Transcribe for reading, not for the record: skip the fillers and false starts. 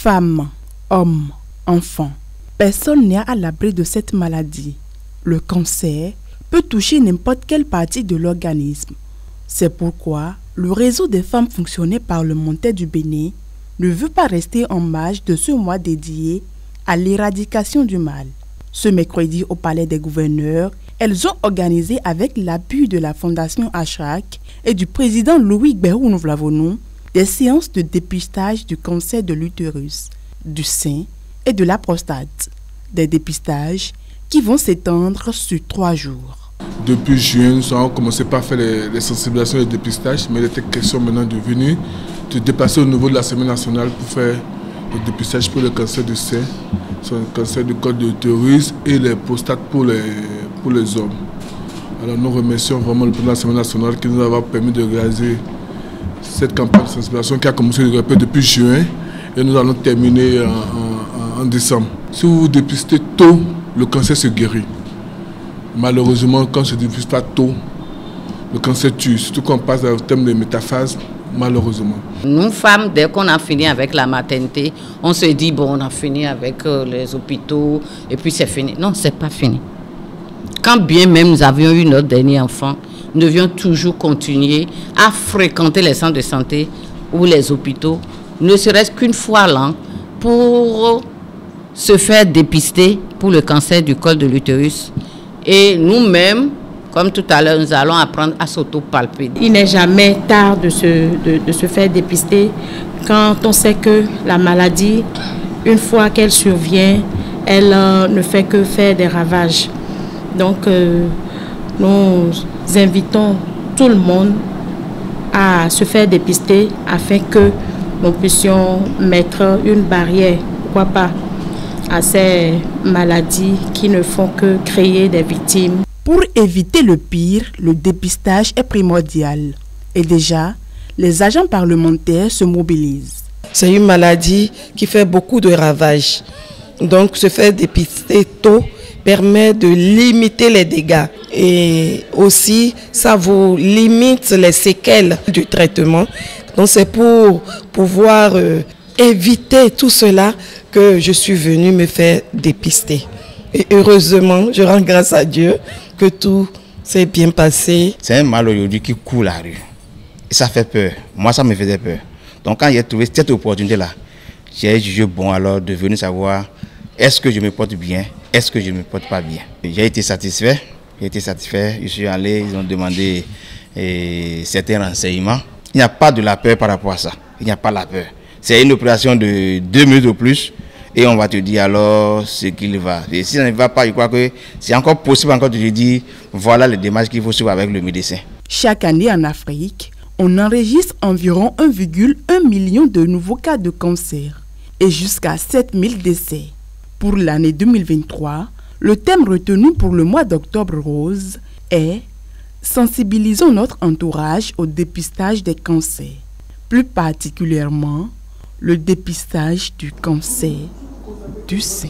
Femmes, hommes, enfants, personne n'est à l'abri de cette maladie. Le cancer peut toucher n'importe quelle partie de l'organisme. C'est pourquoi le réseau des femmes fonctionnaires parlementaires du Bénin ne veut pas rester en marge de ce mois dédié à l'éradication du mal. Ce mercredi au Palais des Gouverneurs, elles ont organisé avec l'appui de la Fondation Achrak et du président Louis Gbehou-Nouvlavonou des séances de dépistage du cancer de l'utérus, du sein et de la prostate. Des dépistages qui vont s'étendre sur 3 jours. Depuis juin, nous avons commencé par faire les sensibilisations et les dépistages, mais il était question maintenant de venir, de déplacer au niveau de la Semaine nationale pour faire le dépistage pour le cancer du sein, le cancer du col de l'utérus et les prostates pour les hommes. Alors nous remercions vraiment le président de la Semaine nationale qui nous a permis de réaliser cette campagne de sensibilisation qui a commencé depuis juin et nous allons terminer en décembre. Si vous dépistez tôt, le cancer se guérit. Malheureusement, quand on ne se dépiste pas tôt, le cancer tue, surtout quand on passe au terme de métaphase, malheureusement. Nous, femmes, dès qu'on a fini avec la maternité, on se dit, bon, on a fini avec les hôpitaux et puis c'est fini. Non, ce n'est pas fini. Quand bien même nous avions eu notre dernier enfant, nous devions toujours continuer à fréquenter les centres de santé ou les hôpitaux, ne serait-ce qu'une fois l'an, pour se faire dépister pour le cancer du col de l'utérus. Et nous-mêmes, comme tout à l'heure, nous allons apprendre à s'auto-palper. Il n'est jamais tard de se faire dépister quand on sait que la maladie, une fois qu'elle survient, elle ne fait que faire des ravages. Donc, nous invitons tout le monde à se faire dépister afin que nous puissions mettre une barrière, pourquoi pas, à ces maladies qui ne font que créer des victimes. Pour éviter le pire, le dépistage est primordial. Et déjà, les agents parlementaires se mobilisent. C'est une maladie qui fait beaucoup de ravages. Donc, se faire dépister tôt permet de limiter les dégâts. Et aussi, ça vous limite les séquelles du traitement. Donc, c'est pour pouvoir éviter tout cela que je suis venue me faire dépister. Et heureusement, je rends grâce à Dieu que tout s'est bien passé. C'est un mal aujourd'hui qui court la rue. Et ça fait peur. Moi, ça me faisait peur. Donc quand j'ai trouvé cette opportunité-là, j'ai jugé bon alors de venir savoir est-ce que je me porte bien, est-ce que je ne me porte pas bien. J'ai été satisfait. Je suis allé, ils ont demandé certains renseignements. Il n'y a pas de la peur par rapport à ça. Il n'y a pas la peur. C'est une opération de 2 minutes ou plus. Et on va te dire alors ce qu'il va. Et si ça ne va pas, je crois que c'est encore possible encore de te dire voilà les démarches qu'il faut suivre avec le médecin. Chaque année en Afrique, on enregistre environ 1,1 million de nouveaux cas de cancer et jusqu'à 7000 décès. Pour l'année 2023, le thème retenu pour le mois d'octobre rose est « Sensibilisons notre entourage au dépistage des cancers », plus particulièrement le dépistage du cancer du sein.